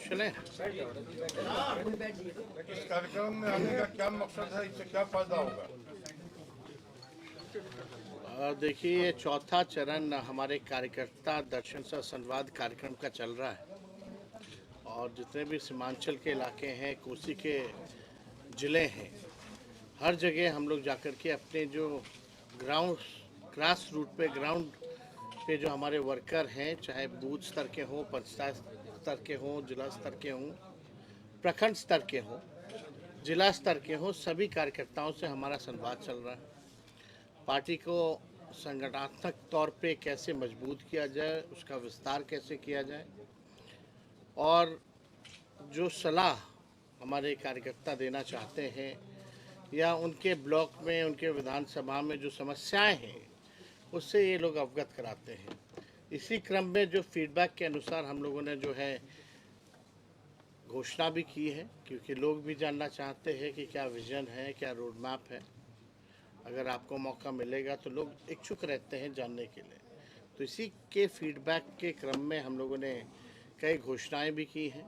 चले। इस कार्यक्रम में आने का क्या मकसद है, इससे क्या फायदा होगा? देखिए, ये चौथा चरण हमारे कार्यकर्ता दर्शन से संवाद कार्यक्रम का चल रहा है और जितने भी सीमांचल के इलाके हैं, कोसी के ज़िले हैं, हर जगह हम लोग जाकर के अपने जो ग्राउंड ग्रास रूट पे ग्राउंड पे जो हमारे वर्कर हैं, चाहे बूथ स्तर के हों, पंचायत स्तर के हों, जिला स्तर के हों, प्रखंड स्तर के हों, जिला स्तर के हों, सभी कार्यकर्ताओं से हमारा संवाद चल रहा है। पार्टी को संगठनात्मक तौर पे कैसे मजबूत किया जाए, उसका विस्तार कैसे किया जाए और जो सलाह हमारे कार्यकर्ता देना चाहते हैं या उनके ब्लॉक में, उनके विधानसभा में जो समस्याएं हैं उससे ये लोग अवगत कराते हैं। इसी क्रम में जो फीडबैक के अनुसार हम लोगों ने जो है घोषणा भी की है, क्योंकि लोग भी जानना चाहते हैं कि क्या विजन है, क्या रोड मैप है। अगर आपको मौका मिलेगा तो लोग इच्छुक रहते हैं जानने के लिए। तो इसी के फीडबैक के क्रम में हम लोगों ने कई घोषणाएं भी की हैं,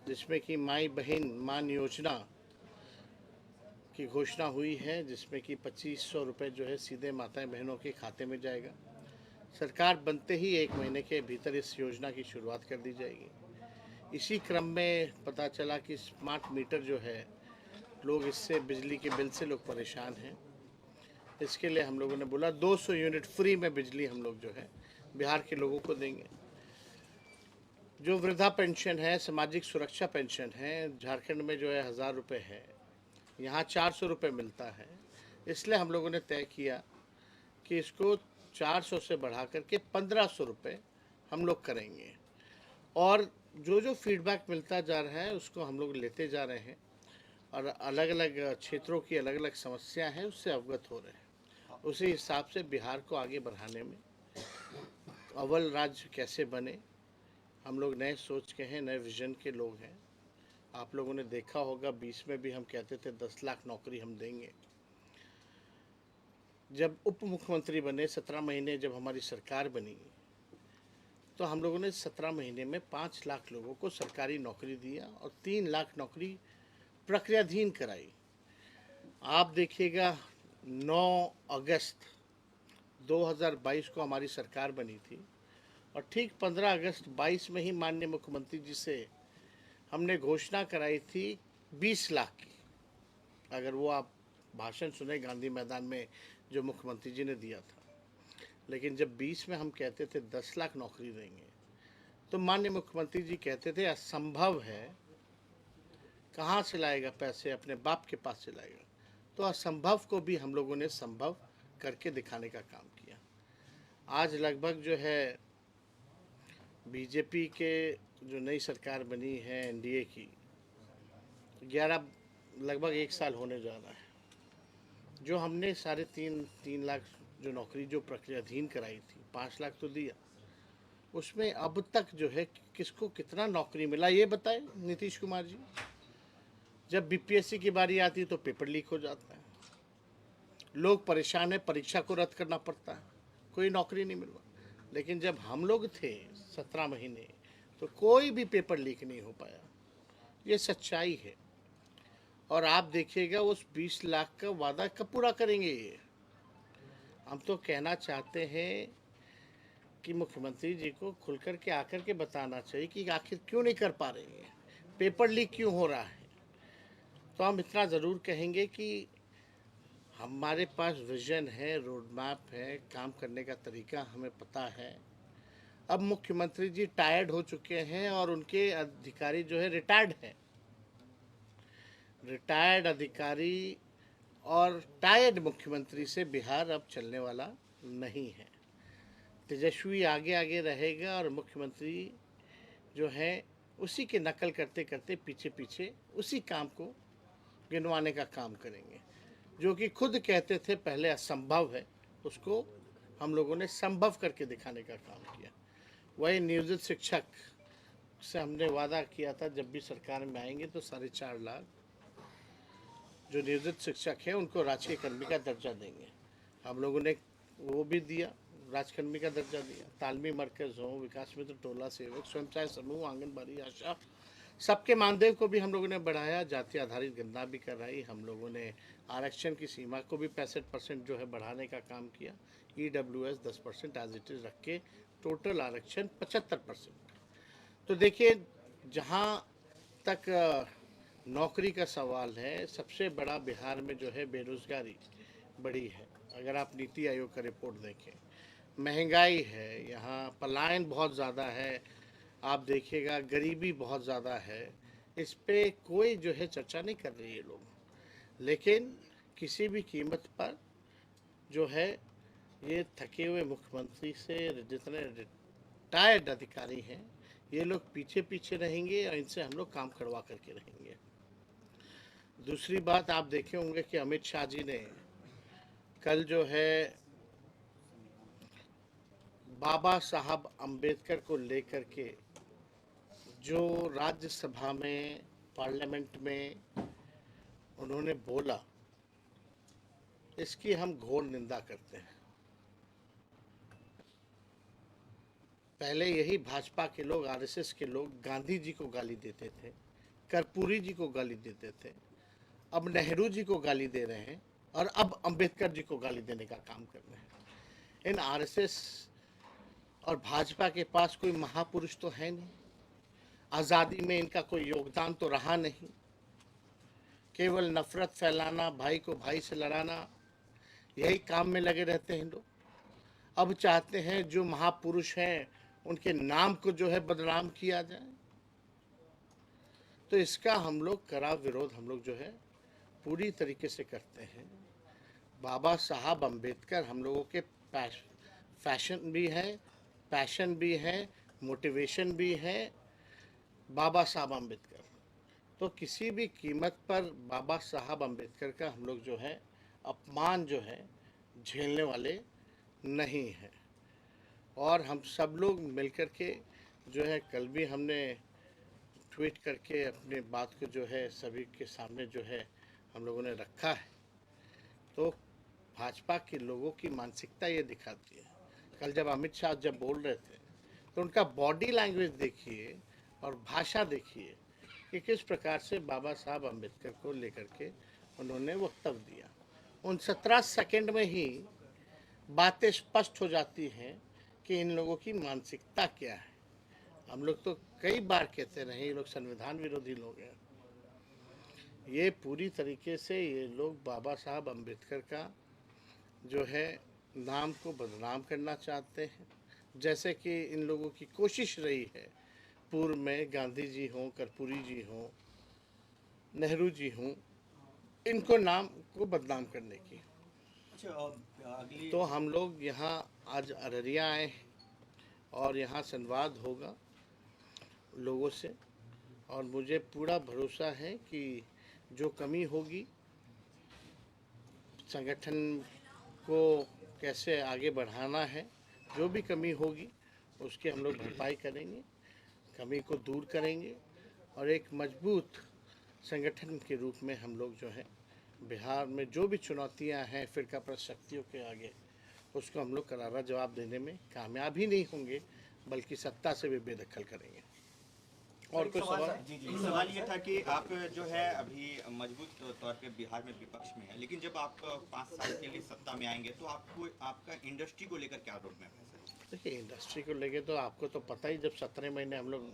जिसमें कि माई बहन मान योजना की घोषणा हुई है, जिसमें कि 2500 रुपये जो है सीधे माताएं बहनों के खाते में जाएगा। सरकार बनते ही 1 महीने के भीतर इस योजना की शुरुआत कर दी जाएगी। इसी क्रम में पता चला कि स्मार्ट मीटर जो है, लोग इससे बिजली के बिल से लोग परेशान हैं। इसके लिए हम लोगों ने बोला 200 यूनिट फ्री में बिजली हम लोग जो है बिहार के लोगों को देंगे। जो वृद्धा पेंशन है, सामाजिक सुरक्षा पेंशन है, झारखंड में जो है 1000 रुपये है, यहाँ 400 रुपये मिलता है। इसलिए हम लोगों ने तय किया कि इसको 400 से बढ़ा करके 1500 रुपये हम लोग करेंगे और जो जो फीडबैक मिलता जा रहा है उसको हम लोग लेते जा रहे हैं और अलग अलग क्षेत्रों की अलग अलग समस्या हैं, उससे अवगत हो रहे हैं। उसी हिसाब से बिहार को आगे बढ़ाने में अव्वल राज्य कैसे बने, हम लोग नए सोच के हैं, नए विजन के लोग हैं। आप लोगों ने देखा होगा 20 में भी हम कहते थे 10 लाख नौकरी हम देंगे। जब उप मुख्यमंत्री बने, 17 महीने जब हमारी सरकार बनी, तो हम लोगों ने 17 महीने में 5 लाख लोगों को सरकारी नौकरी दिया और 3 लाख नौकरी प्रक्रियाधीन कराई। आप देखिएगा 9 अगस्त 2022 को हमारी सरकार बनी थी और ठीक 15 अगस्त 22 में ही माननीय मुख्यमंत्री जी से हमने घोषणा कराई थी 20 लाख की। अगर वो आप भाषण सुने गांधी मैदान में जो मुख्यमंत्री जी ने दिया था, लेकिन जब 20 में हम कहते थे 10 लाख नौकरी देंगे तो माननीय मुख्यमंत्री जी कहते थे असंभव है, कहाँ से लाएगा पैसे, अपने बाप के पास से लाएगा। तो असंभव को भी हम लोगों ने संभव करके दिखाने का काम किया। आज लगभग जो है बीजेपी के जो नई सरकार बनी है एनडीए की, 11 लगभग 1 साल होने जा रहा है। जो हमने 3.5 लाख जो नौकरी जो प्रक्रियाधीन कराई थी, 5 लाख तो दिया, उसमें अब तक जो है किसको कितना नौकरी मिला ये बताए नीतीश कुमार जी। जब बीपीएससी की बारी आती है तो पेपर लीक हो जाता है, लोग परेशान है, परीक्षा को रद्द करना पड़ता है, कोई नौकरी नहीं मिल रहा। लेकिन जब हम लोग थे 17 महीने तो कोई भी पेपर लीक नहीं हो पाया, ये सच्चाई है। और आप देखिएगा उस 20 लाख का वादा कब पूरा करेंगे ये। हम तो कहना चाहते हैं कि मुख्यमंत्री जी को खुल कर के आकर के बताना चाहिए कि आखिर क्यों नहीं कर पा रहे हैं, पेपर लीक क्यों हो रहा है। तो हम इतना ज़रूर कहेंगे कि हमारे पास विजन है, रोड मैप है, काम करने का तरीका हमें पता है। अब मुख्यमंत्री जी टायर्ड हो चुके हैं और उनके अधिकारी जो है रिटायर्ड हैं। रिटायर्ड अधिकारी और टायर्ड मुख्यमंत्री से बिहार अब चलने वाला नहीं है। तेजस्वी आगे आगे रहेगा और मुख्यमंत्री जो है उसी के नकल करते करते पीछे पीछे उसी काम को गिनवाने का काम करेंगे। जो कि खुद कहते थे पहले असंभव है, उसको हम लोगों ने संभव करके दिखाने का काम किया। वही नियोजित शिक्षक से हमने वादा किया था जब भी सरकार में आएंगे तो 4.5 लाख जो नियोजित शिक्षक हैं उनको राजकीय कर्मी का दर्जा देंगे। हम लोगों ने वो भी दिया, राजकर्मी का दर्जा दिया, तालमी मरकज़ हो, विकास मित्र टोला सेवक, स्वयं सहायता समूह, आंगनबाड़ी, आशा, सबके मानदेय को भी हम लोगों ने बढ़ाया। जाति आधारित गणना भी कराई। हम लोगों ने आरक्षण की सीमा को भी 65% जो है बढ़ाने का काम किया। EWS 10% एज इट इज़ रख के टोटल आरक्षण 75%। तो देखिए, जहाँ तक नौकरी का सवाल है, सबसे बड़ा बिहार में जो है बेरोजगारी बड़ी है। अगर आप नीति आयोग का रिपोर्ट देखें, महंगाई है, यहाँ पलायन बहुत ज़्यादा है, आप देखिएगा गरीबी बहुत ज़्यादा है। इस पे कोई जो है चर्चा नहीं कर रही है लोग, लेकिन किसी भी कीमत पर जो है ये थके हुए मुख्यमंत्री से जितने रिटायर्ड अधिकारी हैं, ये लोग पीछे पीछे रहेंगे और इनसे हम लोग काम करवा करके रहेंगे। दूसरी बात, आप देखे होंगे कि अमित शाह जी ने कल जो है बाबा साहब अम्बेडकर को लेकर के जो राज्यसभा में, पार्लियामेंट में उन्होंने बोला, इसकी हम घोर निंदा करते हैं। पहले यही भाजपा के लोग, आरएसएस के लोग गांधी जी को गाली देते थे, कर्पूरी जी को गाली देते थे, अब नेहरू जी को गाली दे रहे हैं और अब अंबेडकर जी को गाली देने का काम कर रहे हैं। इन आरएसएस और भाजपा के पास कोई महापुरुष तो है नहीं, आज़ादी में इनका कोई योगदान तो रहा नहीं, केवल नफरत फैलाना, भाई को भाई से लड़ाना, यही काम में लगे रहते हैं लोग। अब चाहते हैं जो महापुरुष हैं उनके नाम को जो है बदनाम किया जाए। तो इसका हम लोग कड़ा विरोध हम लोग जो है पूरी तरीके से करते हैं। बाबा साहब अम्बेडकर हम लोगों के फैशन भी है, पैशन भी है, मोटिवेशन भी है। बाबा साहब अम्बेडकर, तो किसी भी कीमत पर बाबा साहब अम्बेडकर का हम लोग जो है अपमान जो है झेलने वाले नहीं हैं। और हम सब लोग मिलकर के जो है, कल भी हमने ट्वीट करके अपने बात को जो है सभी के सामने जो है हम लोगों ने रखा है। तो भाजपा के लोगों की मानसिकता ये दिखाती है। कल जब अमित शाह जब बोल रहे थे तो उनका बॉडी लैंग्वेज देखिए और भाषा देखिए कि किस प्रकार से बाबा साहब अम्बेडकर को लेकर के उन्होंने वक्तव्य दिया। उन 17 सेकंड में ही बातें स्पष्ट हो जाती हैं कि इन लोगों की मानसिकता क्या है। हम लोग तो कई बार कहते रहे ये लोग संविधान विरोधी लोग हैं। ये पूरी तरीके से ये लोग बाबा साहब अम्बेडकर का जो है नाम को बदनाम करना चाहते हैं। जैसे कि इन लोगों की कोशिश रही है पूर्व में, गांधी जी हों, कर्पूरी जी हों, नेहरू जी हों, इनको नाम को बदनाम करने की। तो हम लोग यहाँ आज अररिया आए हैं और यहाँ संवाद होगा लोगों से, और मुझे पूरा भरोसा है कि जो कमी होगी संगठन को कैसे आगे बढ़ाना है, जो भी कमी होगी उसकी हम लोग भरपाई करेंगे, कमी को दूर करेंगे और एक मजबूत संगठन के रूप में हम लोग जो है बिहार में जो भी चुनौतियां हैं फिरकापरस्त शक्तियों के आगे, उसको हम लोग करारा जवाब देने में कामयाब ही नहीं होंगे, बल्कि सत्ता से भी बेदखल करेंगे। और कुछ सवाल? जी सवाल ये था कि आप जो है अभी मजबूत तौर पे बिहार में विपक्ष में है, लेकिन जब आप 5 साल के लिए सत्ता में आएंगे तो आपको आपका इंडस्ट्री को लेकर क्या रोड मैप है सर? देखिए, इंडस्ट्री को लेकर तो आपको तो पता ही, जब 17 महीने हम लोग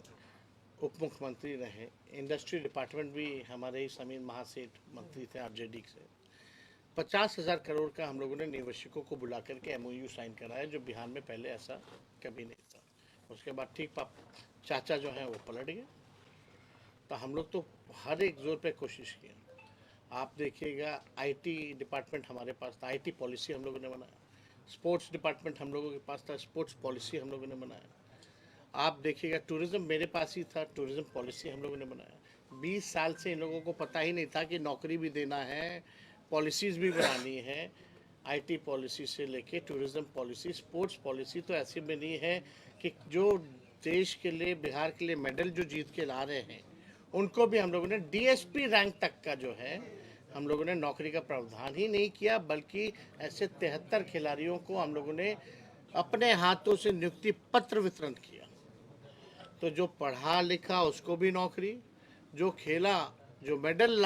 उप मुख्यमंत्री रहे, इंडस्ट्री डिपार्टमेंट भी हमारे ही समीर महासेठ मंत्री थे आरजेडी से। 50,000 करोड़ का हम लोगों ने निवेशकों को बुला करके MOU साइन कराया, जो बिहार में पहले ऐसा कभी नहीं था। उसके बाद ठीक चाचा जो हैं वो पलट गए। तो हम लोग तो हर एक जोर पे कोशिश की। आप देखिएगा IT डिपार्टमेंट हमारे पास था, IT पॉलिसी हम लोगों ने बनाया। स्पोर्ट्स डिपार्टमेंट हम लोगों के पास था, स्पोर्ट्स पॉलिसी हम लोगों ने बनाया। आप देखिएगा टूरिज़्म मेरे पास ही था, टूरिज़्म पॉलिसी हम लोगों ने बनाया। 20 साल से इन लोगों को पता ही नहीं था कि नौकरी भी देना है, पॉलिसीज़ भी बनानी है। IT पॉलिसी से लेके टूरिज़्म पॉलिसी, स्पोर्ट्स पॉलिसी तो ऐसी बनी है कि जो देश के लिए, बिहार के लिए मेडल जो जीत के ला रहे हैं, उनको भी हम लोगों ने DSP रैंक तक का जो है हम लोगों ने नौकरी का प्रावधान ही नहीं किया, बल्कि ऐसे 73 खिलाड़ियों को हम लोगों ने अपने हाथों से नियुक्ति पत्र वितरण किया। तो जो पढ़ा लिखा उसको भी नौकरी, जो खेला, जो मेडल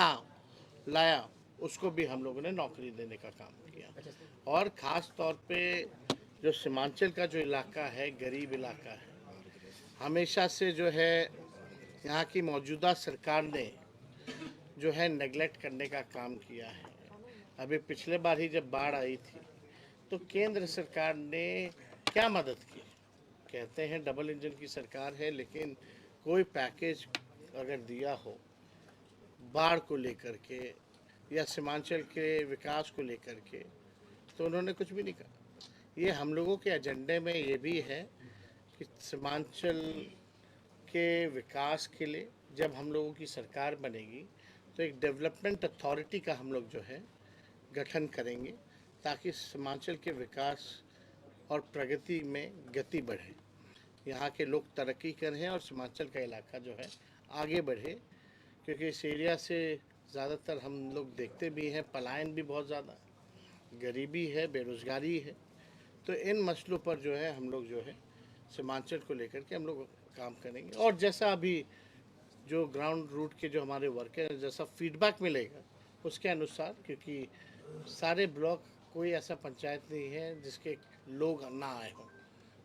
लाया उसको भी हम लोगों ने नौकरी देने का काम किया। और ख़ास तौर पे जो सीमांचल का जो इलाका है, गरीब इलाका है, हमेशा से जो है यहाँ की मौजूदा सरकार ने जो है नेगलेक्ट करने का काम किया है। अभी पिछले बार ही जब बाढ़ आई थी तो केंद्र सरकार ने क्या मदद की? कहते हैं डबल इंजन की सरकार है, लेकिन कोई पैकेज अगर दिया हो बाढ़ को लेकर के या सीमांचल के विकास को लेकर के तो उन्होंने कुछ भी नहीं कहा। ये हम लोगों के एजेंडे में ये भी है कि सीमांचल के विकास के लिए जब हम लोगों की सरकार बनेगी तो एक डेवलपमेंट अथॉरिटी का हम लोग जो है गठन करेंगे ताकि सीमांचल के विकास और प्रगति में गति बढ़े, यहाँ के लोग तरक्की करें और सीमांचल का इलाका जो है आगे बढ़े। क्योंकि इस एरिया से ज़्यादातर हम लोग देखते भी हैं पलायन भी बहुत ज़्यादा, गरीबी है, बेरोज़गारी है। तो इन मसलों पर जो है हम लोग जो है सीमांचल को लेकर के हम लोग काम करेंगे। और जैसा अभी जो ग्राउंड रूट के जो हमारे वर्कर हैं जैसा फीडबैक मिलेगा उसके अनुसार, क्योंकि सारे ब्लॉक कोई ऐसा पंचायत नहीं है जिसके लोग ना आए हों,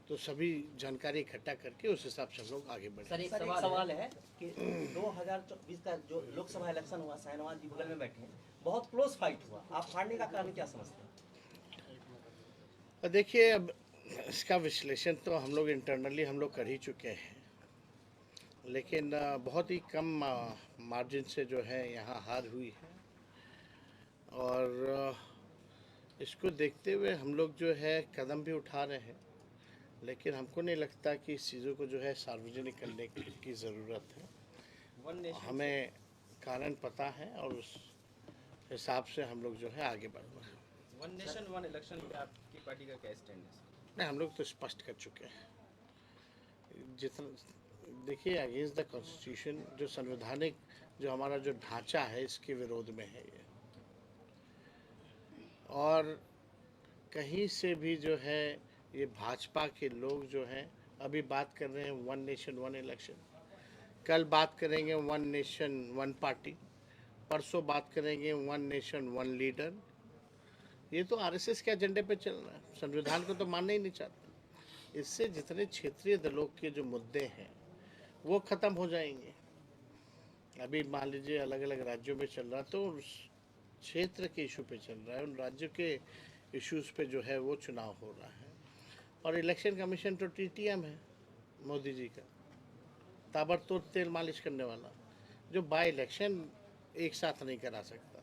तो सभी जानकारी इकट्ठा करके उस हिसाब से हम लोग आगे बढ़े। सर, एक सवाल है कि 2024 का जो लोकसभा इलेक्शन हुआ, शाहनवाज जी बगल में बैठे हैं, बहुत क्लोज फाइट हुआ, आप हारने का कारण क्या समझते हैं? देखिए, अब इसका विश्लेषण तो हम लोग इंटरनली हम लोग कर ही चुके हैं, लेकिन बहुत ही कम मार्जिन से जो है यहाँ हार हुई है। और इसको देखते हुए हम लोग जो है कदम भी उठा रहे हैं, लेकिन हमको नहीं लगता कि इस चीज़ों को जो है सार्वजनिक करने की ज़रूरत है। हमें कारण पता है और उस हिसाब से हम लोग जो है आगे बढ़ रहे हैं। वन नेशन वन इलेक्शन पे आपकी पार्टी का क्या स्टैंड है? नहीं, हम लोग तो स्पष्ट कर चुके हैं। जितना देखिए, अगेंस्ट द कॉन्स्टिट्यूशन, जो संवैधानिक जो हमारा जो ढांचा है इसके विरोध में है ये। और कहीं से भी जो है ये भाजपा के लोग जो हैं अभी बात कर रहे हैं वन नेशन वन इलेक्शन, कल बात करेंगे वन नेशन वन पार्टी, परसों बात करेंगे वन नेशन वन लीडर। ये तो आरएसएस के एजेंडे पे चल रहा है, संविधान को तो मानना ही नहीं चाहते। इससे जितने क्षेत्रीय दलों के जो मुद्दे हैं वो ख़त्म हो जाएंगे। अभी मान लीजिए अलग अलग राज्यों में चल रहा है तो उस क्षेत्र के इशू पे चल रहा है, उन राज्यों के इश्यूज पे जो है वो चुनाव हो रहा है। और इलेक्शन कमीशन तो टीटीएम है मोदी जी का, ताबड़तोड़ तेल मालिश करने वाला, जो बाई इलेक्शन एक साथ नहीं करा सकता,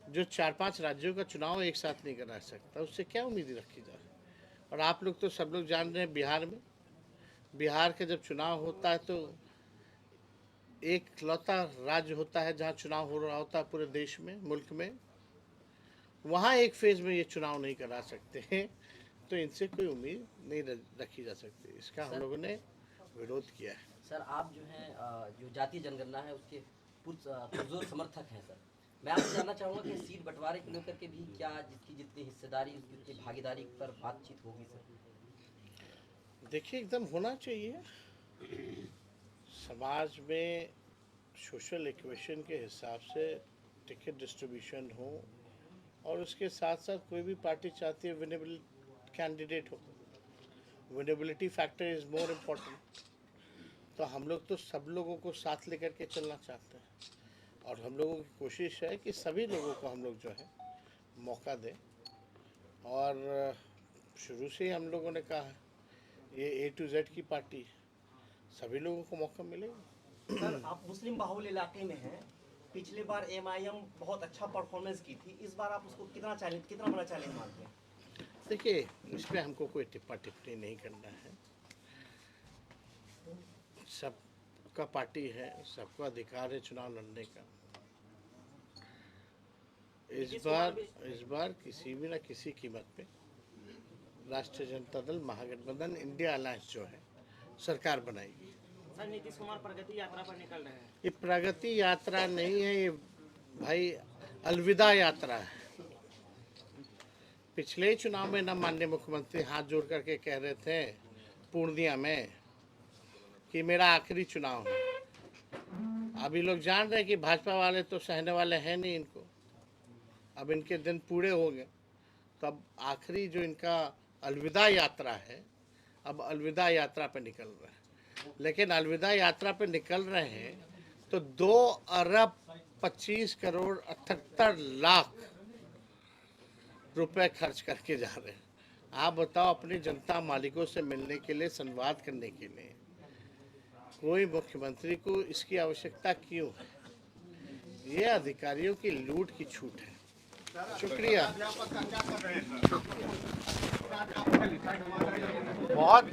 जो 4-5 राज्यों का चुनाव एक साथ नहीं करा सकता, उससे क्या उम्मीद रखी जाए। और आप लोग तो सब लोग जान रहे हैं बिहार का जब चुनाव होता है तो एक इकलौता राज्य होता है जहाँ चुनाव हो रहा होता है पूरे देश में, मुल्क में, वहाँ एक फेज में ये चुनाव नहीं करा सकते हैं। तो इनसे कोई उम्मीद नहीं रखी जा सकती, इसका हम लोगों ने विरोध किया है। सर, आप जो हैं जो जातीय जनगणना है उसके पुरजोर समर्थक हैं। सर, मैं आपसे जानना चाहूँगा कि सीट बंटवारे को लेकर के भी क्या जिसकी जितनी हिस्सेदारी उसकी भागीदारी पर बातचीत होगी? सर, देखिए, एकदम होना चाहिए। समाज में सोशल इक्वेशन के हिसाब से टिकट डिस्ट्रीब्यूशन हो, और उसके साथ साथ कोई भी पार्टी चाहती है विनेबल कैंडिडेट हो। Winnability factor is more important. तो हम लोग तो सब लोगों को साथ लेकर के चलना चाहते हैं, और हम लोगों की कोशिश है कि सभी लोगों को हम लोग जो है मौका दें। और शुरू से ही हम लोगों ने कहा है ये A to Z की पार्टी है, सभी लोगों को मौका मिलेगा। सर, आप मुस्लिम बाहुल इलाके में हैं, पिछले बार MIM बहुत अच्छा परफॉर्मेंस की थी, इस बार आप उसको कितना बड़ा चैलेंज मानते हैं? देखिए, इसमें हमको कोई टिप्पणी नहीं करना है। सबका पार्टी है, सबको अधिकार है चुनाव लड़ने का। इस बार किसी भी न किसी कीमत पे राष्ट्रीय जनता दल महागठबंधन इंडिया अलायंस जो है सरकार बनाएगी। सर, नीतीश कुमार प्रगति यात्रा पर निकल रहे हैं। ये प्रगति यात्रा नहीं है, ये भाई अलविदा यात्रा है। पिछले ही चुनाव में न माननीय मुख्यमंत्री हाथ जोड़ करके कह रहे थे पूर्णिया में कि मेरा आखिरी चुनाव है। अभी लोग जान रहे हैं कि भाजपा वाले तो सहने वाले हैं नहीं इनको, अब इनके दिन पूरे हो गए। तो अब आखिरी जो इनका अलविदा यात्रा है, अब अलविदा यात्रा पे निकल रहे हैं। लेकिन अलविदा यात्रा पे निकल रहे हैं तो 2 अरब 25 करोड़ 78 लाख रुपए खर्च करके जा रहे हैं। आप बताओ, अपनी जनता मालिकों से मिलने के लिए, संवाद करने के लिए कोई मुख्यमंत्री को इसकी आवश्यकता क्यों है? ये अधिकारियों की लूट की छूट है। शुक्रिया। बहुत